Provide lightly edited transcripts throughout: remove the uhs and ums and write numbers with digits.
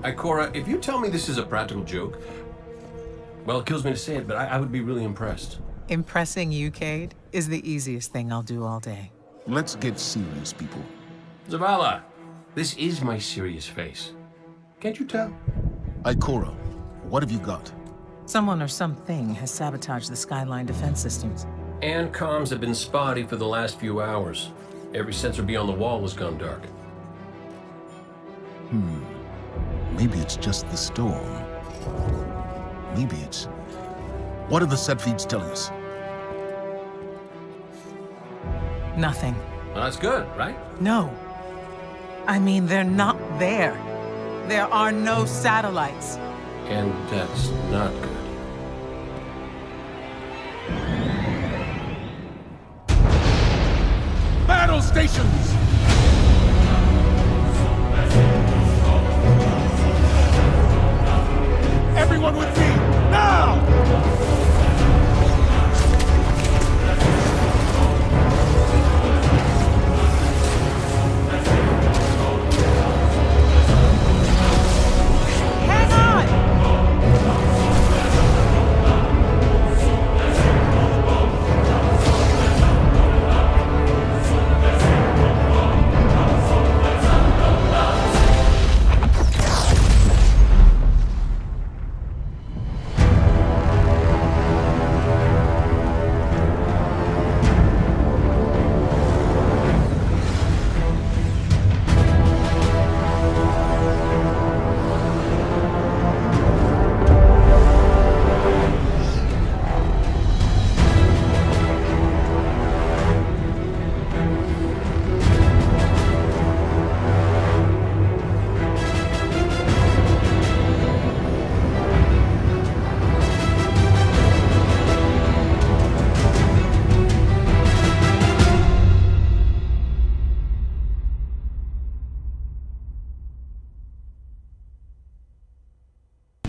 Ikora, if you tell me this is a practical joke, well, it kills me to say it, but I would be really impressed. Impressing you, Cade, is the easiest thing I'll do all day. Let's get serious, people. Zavala, this is my serious face. Can't you tell? Ikora, what have you got? Someone or something has sabotaged the Skyline defense systems. And comms have been spotty for the last few hours. Every sensor beyond the wall has gone dark. Maybe it's just the storm. Maybe it's... What are the set feeds telling us? Nothing. Well, that's good, right? No. I mean, they're not there. There are no satellites. And that's not good. Battle stations! Everyone with me, now! Hang on!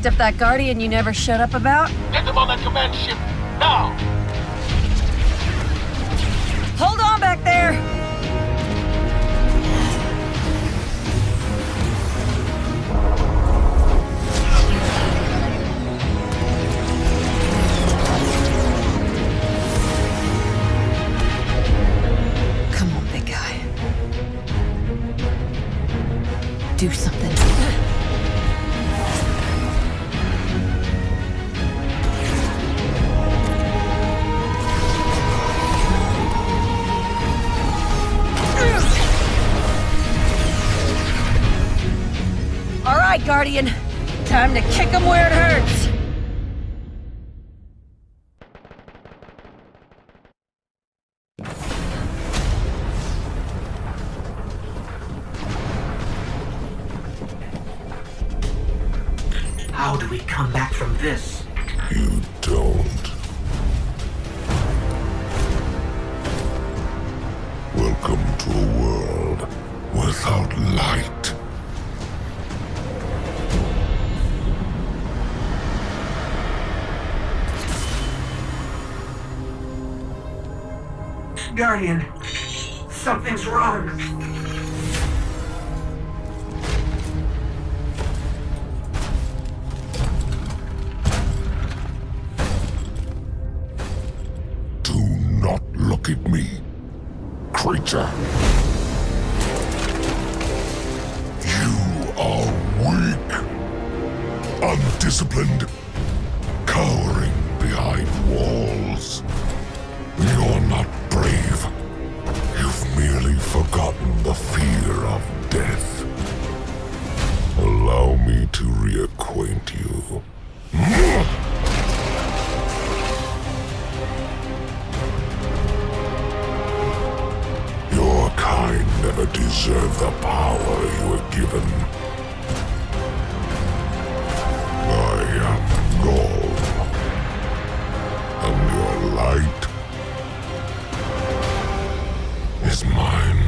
Up that Guardian you never shut up about? Get them on that command ship, now! Hold on back there! Come on, big guy. Do something. All right, Guardian. Time to kick him where it hurts. How do we come back from this? You don't. Welcome to a world without light. Guardian, something's wrong. Do not look at me, creature. You are weak, undisciplined, cowering behind walls. You're not brave. You've merely forgotten the fear of death. Allow me to reacquaint you. Your kind never deserved the power you were given. I am Gaul, and your light is mine.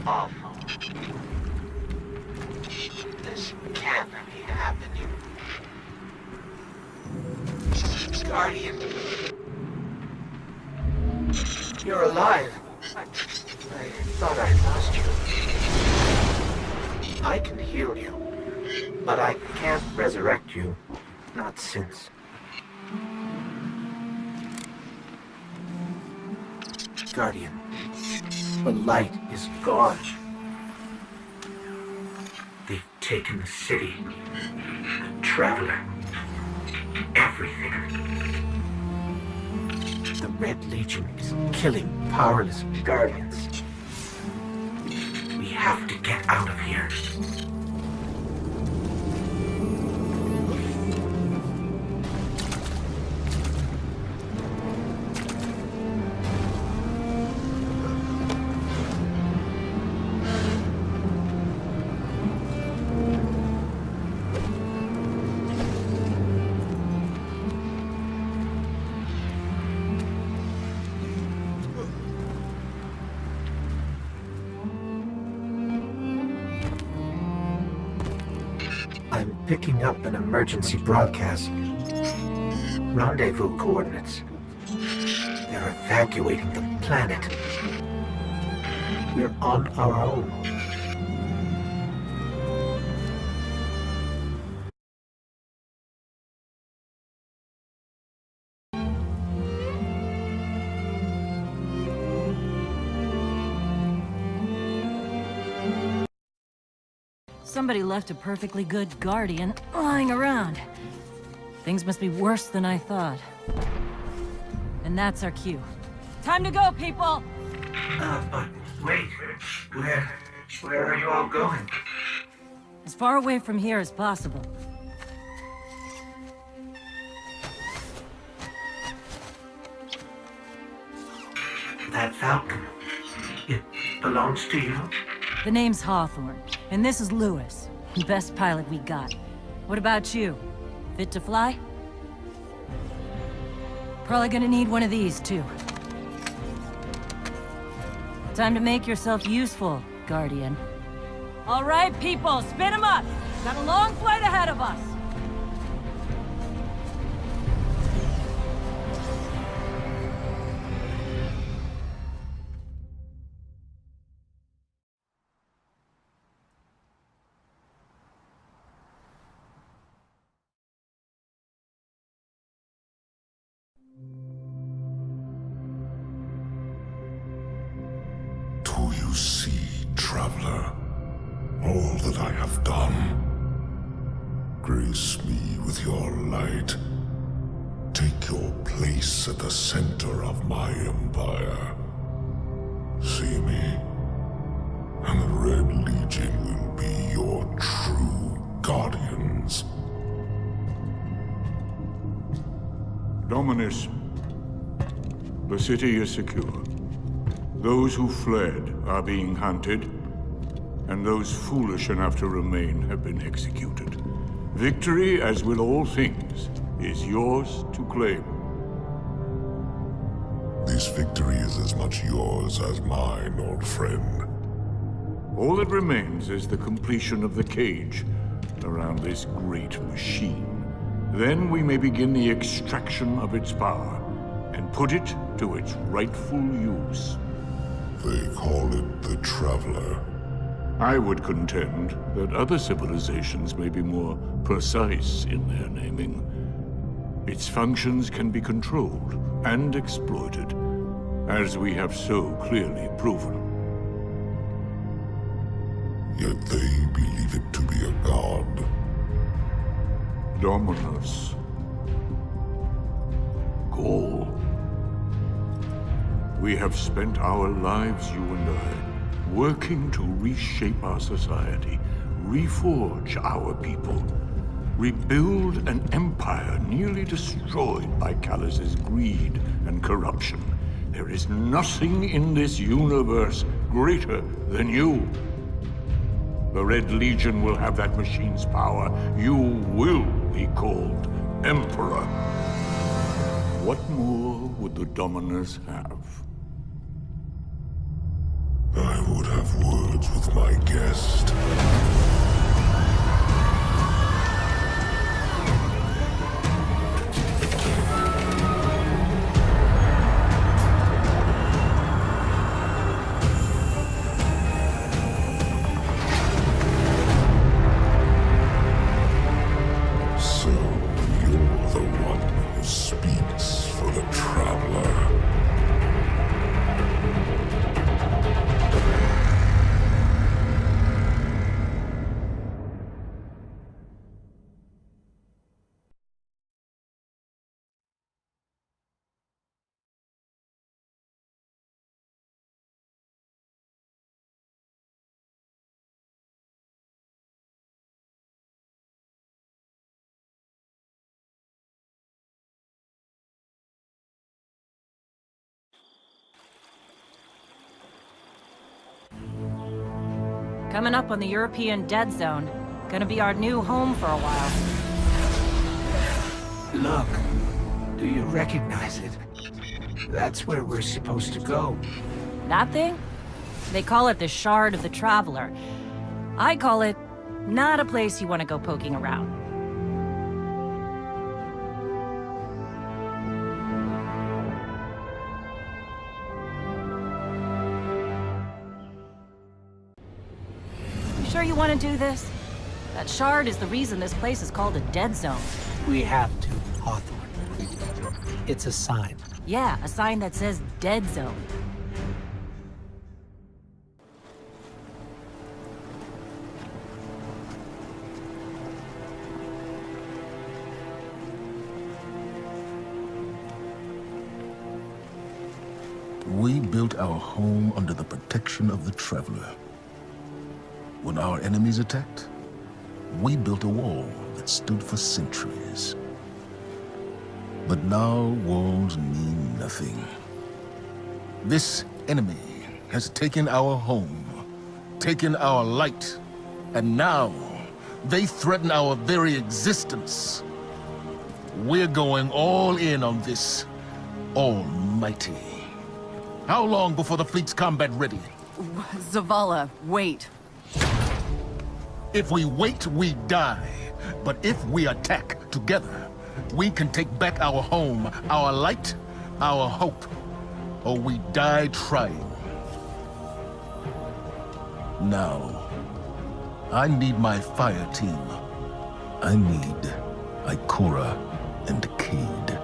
awful. This can't be happening. Guardian. You're alive. I thought I lost you. I can heal you, but I can't resurrect you. Not since. Guardian, the light is gone. They've taken the city, the Traveler, everything. The Red Legion is killing powerless Guardians. We have to get out of here. I'm picking up an emergency broadcast. Rendezvous coordinates. They're evacuating the planet. We're on our own. Somebody left a perfectly good Guardian lying around. Things must be worse than I thought. And that's our cue. Time to go, people! But wait. Where are you all going? As far away from here as possible. That Falcon. It belongs to you? The name's Hawthorne, and this is Lewis. Best pilot we got. What about you? Fit to fly? Probably gonna need one of these, too. Time to make yourself useful, Guardian. All right, people, spin 'em up! Got a long flight ahead of us! Do you see, Traveler, all that I have done? Grace me with your light. Take your place at the center of my empire. See me, and the Red Legion will be your true guardians. Dominus, the city is secure. Those who fled are being hunted, and those foolish enough to remain have been executed. Victory, as with all things, is yours to claim. This victory is as much yours as mine, old friend. All that remains is the completion of the cage around this great machine. Then we may begin the extraction of its power and put it to its rightful use. They call it the Traveler. I would contend that other civilizations may be more precise in their naming. Its functions can be controlled and exploited, as we have so clearly proven. Yet they believe it to be a god. Dominus. Gaul. We have spent our lives, you and I, working to reshape our society, reforge our people, rebuild an empire nearly destroyed by Callus's greed and corruption. There is nothing in this universe greater than you. The Red Legion will have that machine's power. You will be called Emperor. What more would the Dominus have? I would have words with my guest. So you're the one who speaks for the Traveler. Coming up on the European Dead Zone. Gonna be our new home for a while. Look, do you recognize it? That's where we're supposed to go. That thing? They call it the Shard of the Traveler. I call it not a place you want to go poking around. You sure you want to do this? That shard is the reason this place is called a dead zone. We have to, Hawthorne. It's a sign. Yeah, a sign that says dead zone. We built our home under the protection of the Traveler. When our enemies attacked, we built a wall that stood for centuries. But now walls mean nothing. This enemy has taken our home, taken our light, and now they threaten our very existence. We're going all in on this almighty. How long before the fleet's combat ready? Zavala, wait. If we wait, we die. But if we attack together, we can take back our home, our light, our hope. Or we die trying. Now, I need my fire team. I need Ikora and Cayde.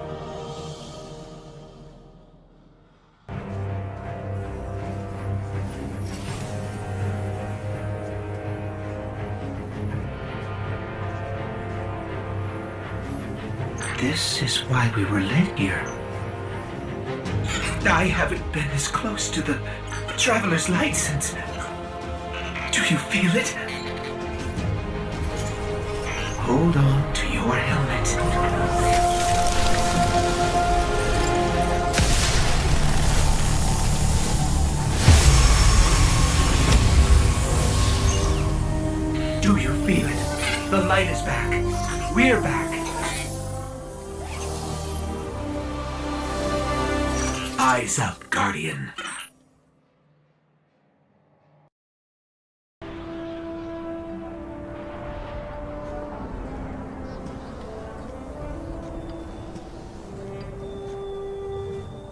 This is why we were led here. I haven't been as close to the Traveler's Light since... Do you feel it? Hold on to your helmet. Do you feel it? The light is back. We're back. Eyes up, Guardian.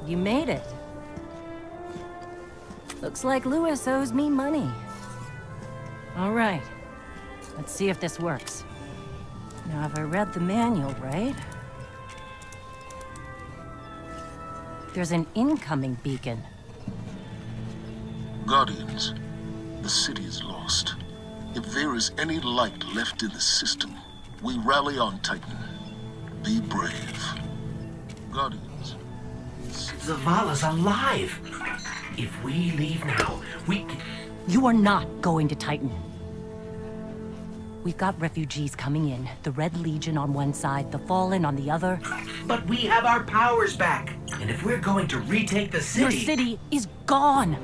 You made it. Looks like Louis owes me money. All right. Let's see if this works. Now, have I read the manual right? There's an incoming beacon. Guardians, the city is lost. If there is any light left in the system, we rally on Titan. Be brave. Guardians. Zavala's alive! If we leave now, we... You are not going to Titan. We've got refugees coming in. The Red Legion on one side, the Fallen on the other. But we have our powers back. And if we're going to retake the city... Your city is gone!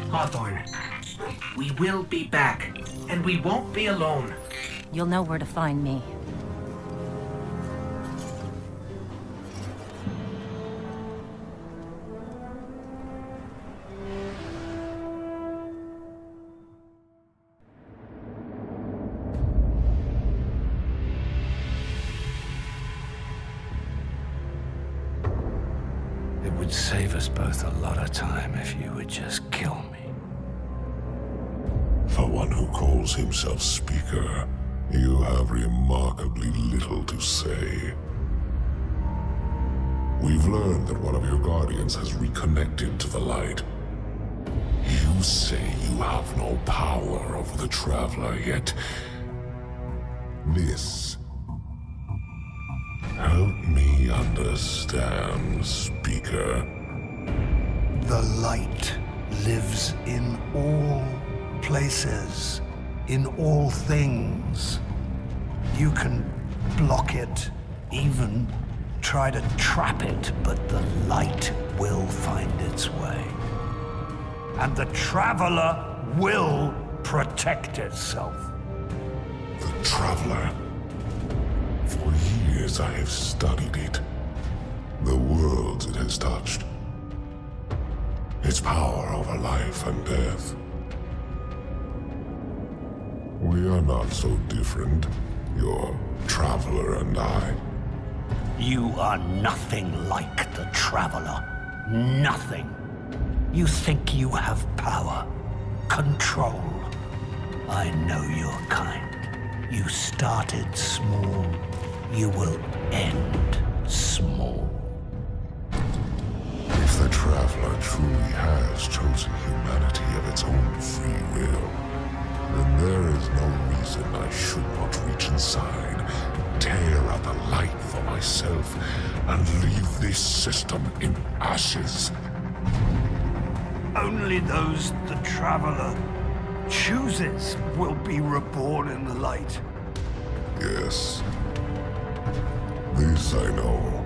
Hawthorne, we will be back. And we won't be alone. You'll know where to find me. would save us both a lot of time if you would just kill me. For one who calls himself Speaker, you have remarkably little to say. We've learned that one of your guardians has reconnected to the light. You say you have no power over the Traveler, yet this... Help me understand, Speaker. The light lives in all places, in all things. You can block it, even try to trap it, but the light will find its way. And the Traveler will protect itself. The Traveler. For years I have studied it. The worlds it has touched. Its power over life and death. We are not so different, your Traveler and I. You are nothing like the Traveler. Nothing. You think you have power, control. I know your kind. You started small. You will end small. If the Traveler truly has chosen humanity of its own free will, then there is no reason I should not reach inside, tear out the light for myself, and leave this system in ashes. Only those the Traveler chooses will be reborn in the light. Yes. This I know.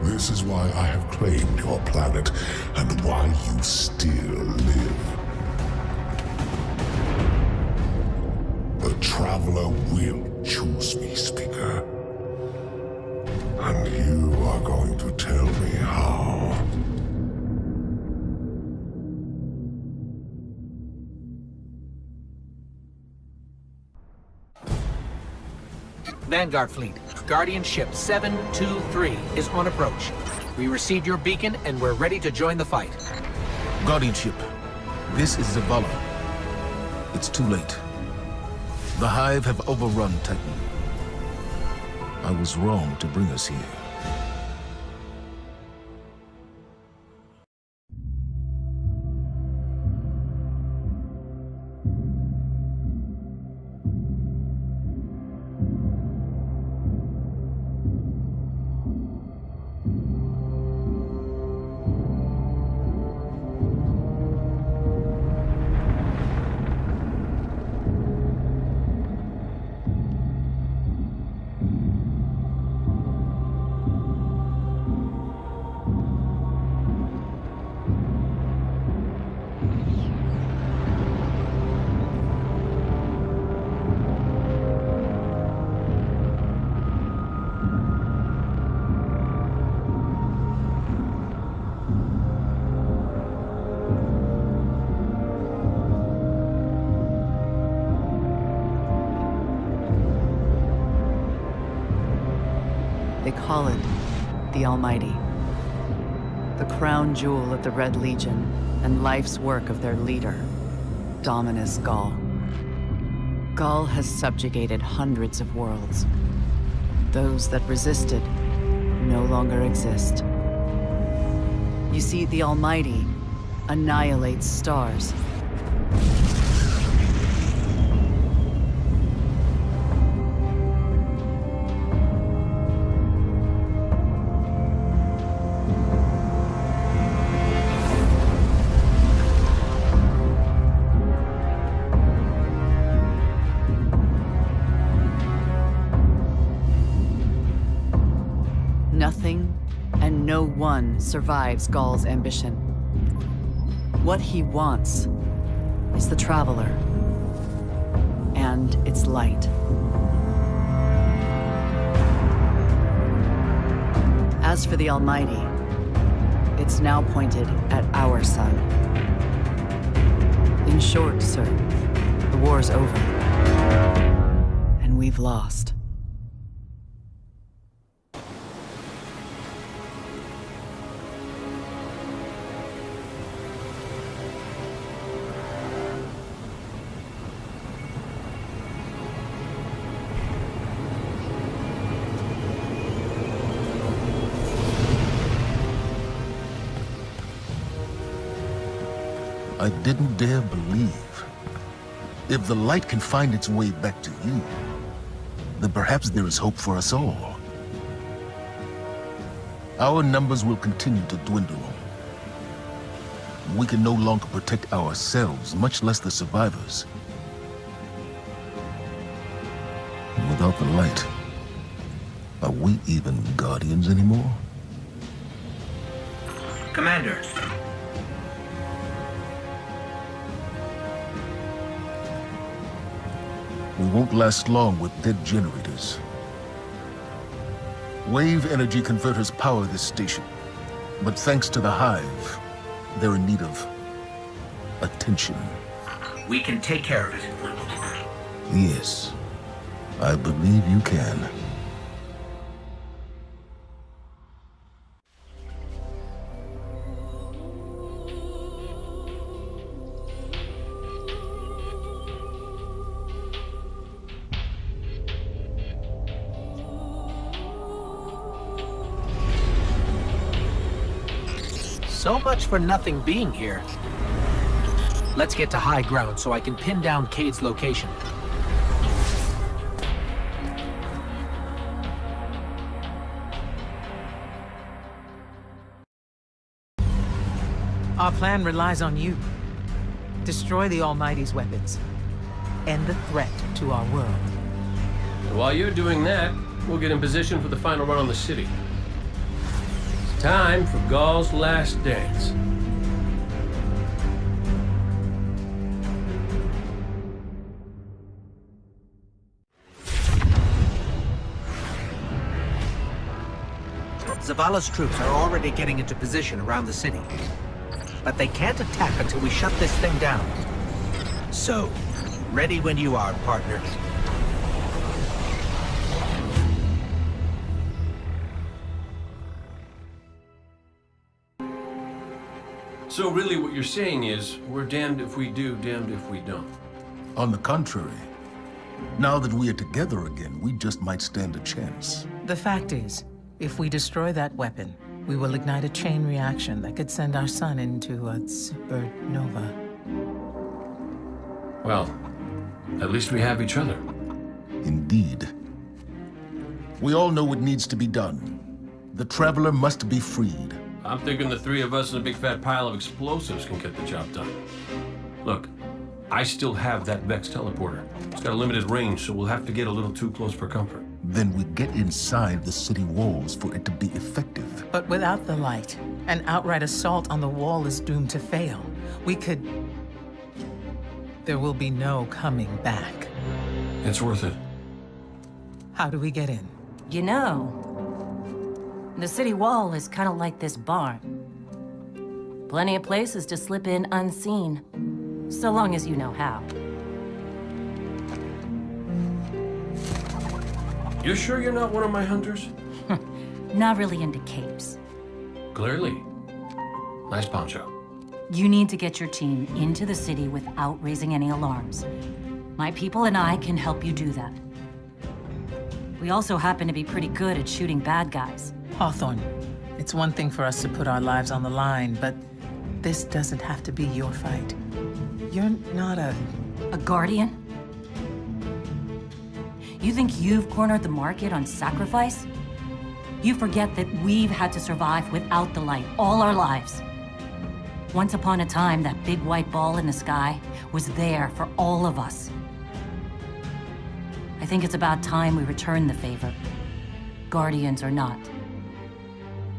This is why I have claimed your planet, and why you still live. The Traveler will choose me, Speaker. And you are going to tell me how. Vanguard Fleet, Guardian Ship 723 is on approach. We received your beacon and we're ready to join the fight. Guardian ship, this is Zavala. It's too late. The Hive have overrun Titan. I was wrong to bring us here. They call it the Almighty. The crown jewel of the Red Legion and life's work of their leader, Dominus Ghaul. Ghaul has subjugated hundreds of worlds. Those that resisted no longer exist. You see, the Almighty annihilates stars. Nothing and no one survives Ghaul's ambition. What he wants is the Traveler and its light. As for the Almighty, it's now pointed at our sun. In short, sir, the war's over, and we've lost. I didn't dare believe. If the light can find its way back to you, then perhaps there is hope for us all. Our numbers will continue to dwindle. We can no longer protect ourselves, much less the survivors. And without the light, are we even Guardians anymore? Commander. We won't last long with dead generators. Wave energy converters power this station, but thanks to the Hive, they're in need of attention. We can take care of it. Yes, I believe you can. So much for nothing being here. Let's get to high ground so I can pin down Cade's location. Our plan relies on you. Destroy the Almighty's weapons. End the threat to our world. And while you're doing that, we'll get in position for the final run on the city. It's time for Ghaul's last dance. Zavala's troops are already getting into position around the city. But they can't attack until we shut this thing down. So, ready when you are, partner. So really what you're saying is, we're damned if we do, damned if we don't. On the contrary, now that we are together again, we just might stand a chance. The fact is, if we destroy that weapon, we will ignite a chain reaction that could send our sun into a supernova. Well, at least we have each other. Indeed. We all know what needs to be done. The Traveler must be freed. I'm thinking the three of us and a big fat pile of explosives can get the job done. Look, I still have that Vex teleporter. It's got a limited range, so we'll have to get a little too close for comfort. Then we get inside the city walls for it to be effective. But without the light, an outright assault on the wall is doomed to fail. We could... There will be no coming back. It's worth it. How do we get in? You know, the city wall is kind of like this barn. Plenty of places to slip in unseen, so long as you know how. You sure you're not one of my hunters? Not really into capes. Clearly. Nice poncho. You need to get your team into the city without raising any alarms. My people and I can help you do that. We also happen to be pretty good at shooting bad guys. Hawthorne, it's one thing for us to put our lives on the line, but this doesn't have to be your fight. You're not a Guardian? You think you've cornered the market on sacrifice? You forget that we've had to survive without the light all our lives. Once upon a time, that big white ball in the sky was there for all of us. I think it's about time we return the favor, Guardians or not.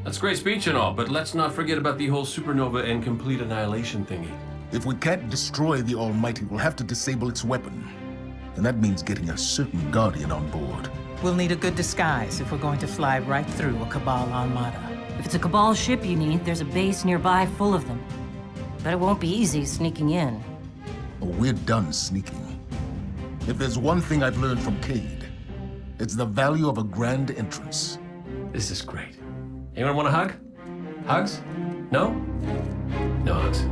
That's a great speech and all, but let's not forget about the whole supernova and complete annihilation thingy. If we can't destroy the Almighty, we'll have to disable its weapon. And that means getting a certain Guardian on board. We'll need a good disguise if we're going to fly right through a Cabal armada. If it's a Cabal ship you need, there's a base nearby full of them. But it won't be easy sneaking in. Oh, we're done sneaking. If there's one thing I've learned from Cade, it's the value of a grand entrance. This is great. Anyone want a hug? Hugs? No? No hugs.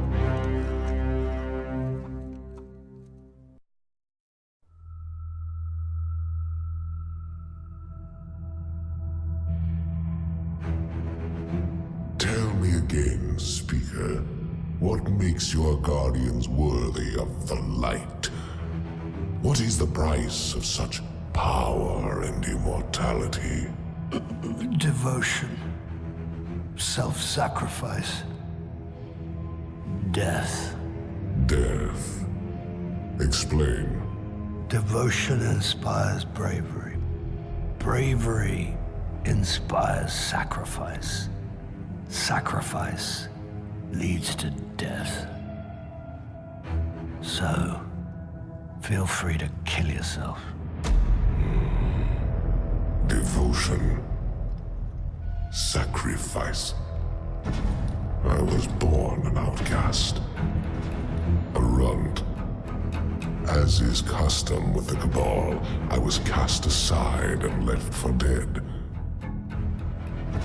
Tell me again, Speaker. What makes your guardians worthy of the light? What is the price of such power and immortality? Devotion. Self-sacrifice. Death. Death. Explain. Devotion inspires bravery. Bravery inspires sacrifice. Sacrifice leads to death. So, feel free to kill yourself. Devotion. Sacrifice. I was born an outcast. A runt. As is custom with the Cabal, I was cast aside and left for dead.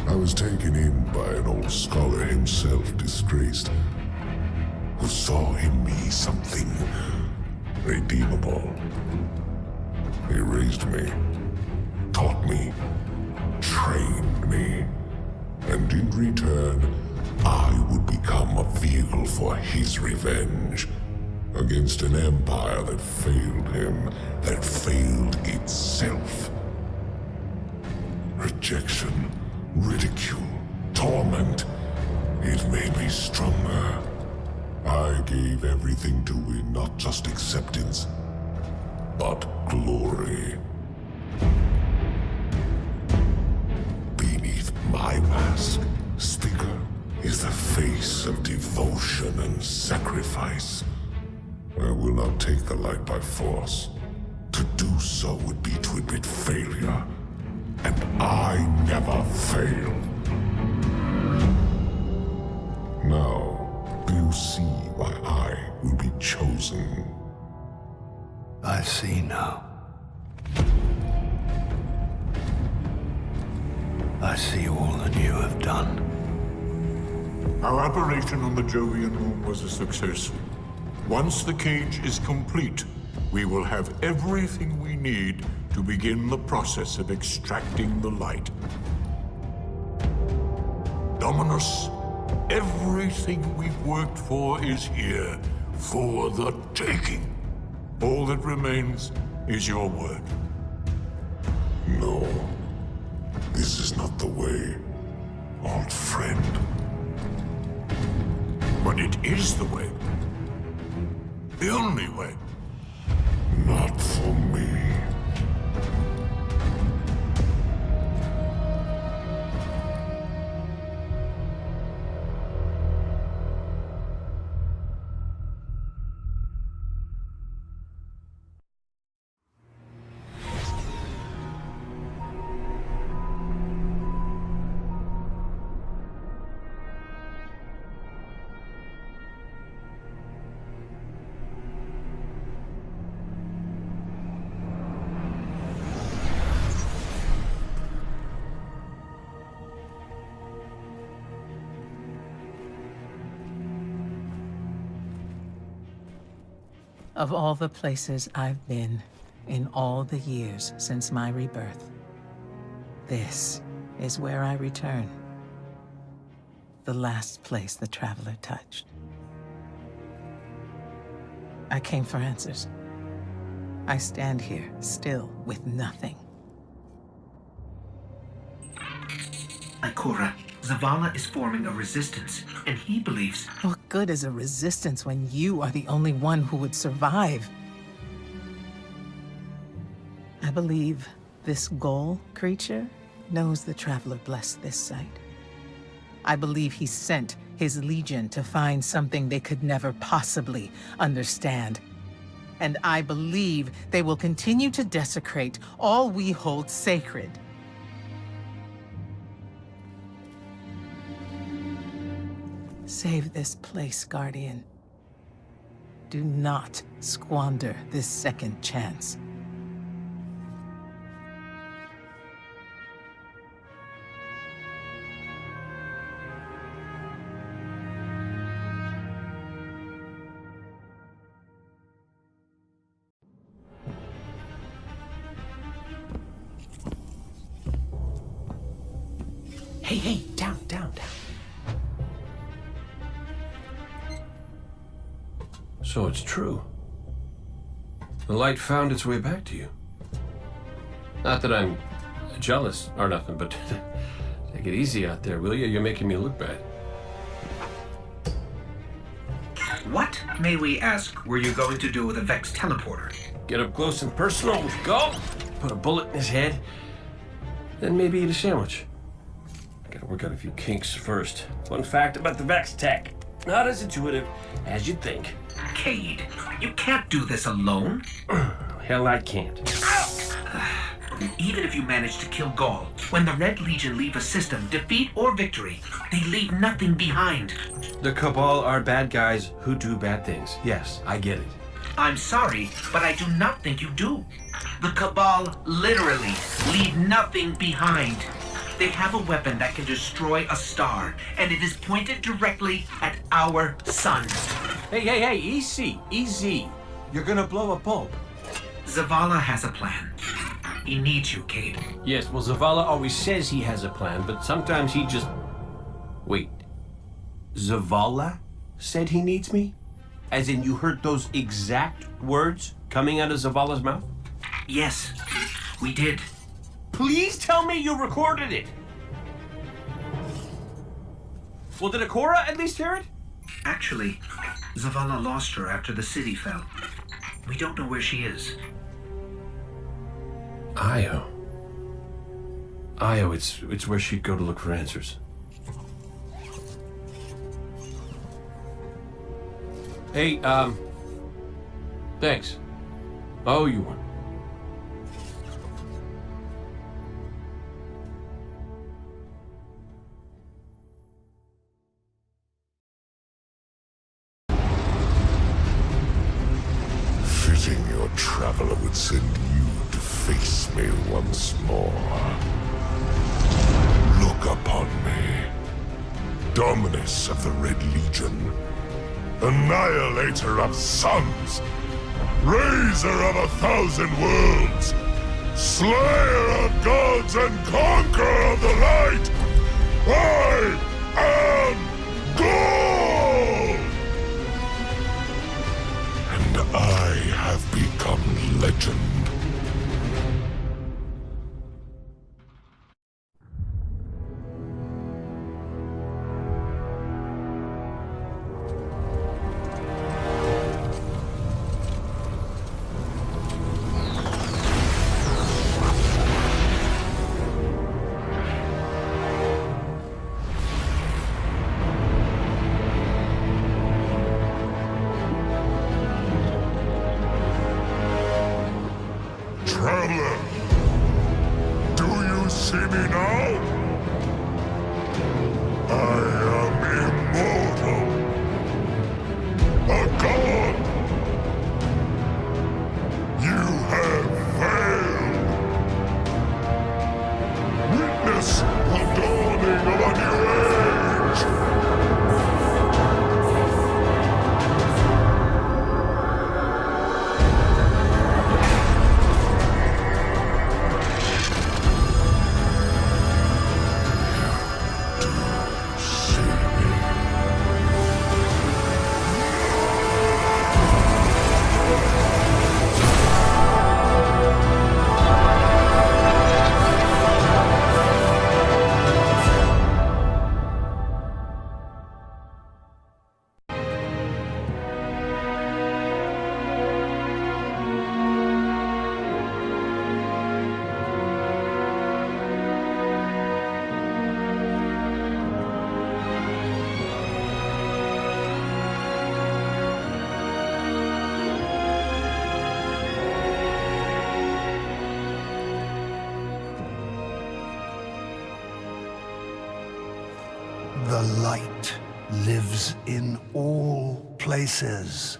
I was taken in by an old scholar himself, disgraced, who saw in me something redeemable. He raised me, taught me, trained me, and in return, I would become a vehicle for his revenge against an empire that failed him, that failed itself. Rejection, ridicule, torment. It made me stronger. I gave everything to win not just acceptance, but glory. Beneath my mask, Sticker is the face of devotion and sacrifice. I will not take the light by force. To do so would be to admit failure. And I never fail. Now, do you see why I will be chosen? I see now. I see all that you have done. Our operation on the Jovian Moon was a success. Once the cage is complete, we will have everything we need to begin the process of extracting the light. Dominus, everything we've worked for is here, for the taking. All that remains is your word. No, this is not the way, old friend. But it is the way. The only way. Not for me. Of all the places I've been in all the years since my rebirth, this is where I return. The last place the Traveler touched. I came for answers. I stand here, still with nothing. Ikora, Zavala is forming a resistance, and he believes... What good is a resistance when you are the only one who would survive? I believe this Ghoul creature knows the Traveler blessed this site. I believe he sent his legion to find something they could never possibly understand. And I believe they will continue to desecrate all we hold sacred. Save this place, Guardian. Do not squander this second chance. Hey, down. So it's true. The light found its way back to you. Not that I'm jealous or nothing, but take it easy out there, will you? You're making me look bad. What, may we ask, were you going to do with a Vex teleporter? Get up close and personal with Gull, put a bullet in his head, then maybe eat a sandwich. Gotta work out a few kinks first. Fun fact about the Vex tech. Not as intuitive as you'd think. Cade, you can't do this alone. Hell, I can't. Even if you manage to kill Gaul, when the Red Legion leave a system, defeat or victory, they leave nothing behind. The Cabal are bad guys who do bad things. Yes, I get it. I'm sorry, but I do not think you do. The Cabal literally leave nothing behind. They have a weapon that can destroy a star, and it is pointed directly at our suns. Hey, easy. You're gonna blow a bulb. Zavala has a plan. He needs you, Cade. Yes, well, Zavala always says he has a plan, but sometimes he just... Wait. Zavala said he needs me? As in you heard those exact words coming out of Zavala's mouth? Yes, we did. Please tell me you recorded it! Well, did Ikora at least hear it? Actually, Zavala lost her after the city fell. We don't know where she is. Io, it's where she'd go to look for answers. Hey, thanks. Oh, you won. Fitting your traveler would send you to face me once more. Look upon me. Dominus of the Red Legion. Annihilator of suns. Raiser of 1,000 worlds. Slayer of gods and conqueror of the light. I am Gaul! And I have become legend. Traveler, do you see me now? I am immortal. A god. You have failed. Witness the dawning of a new age. The light lives in all places,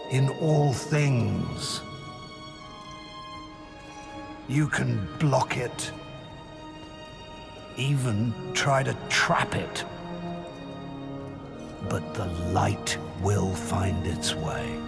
in all things. You can block it, even try to trap it. But the light will find its way.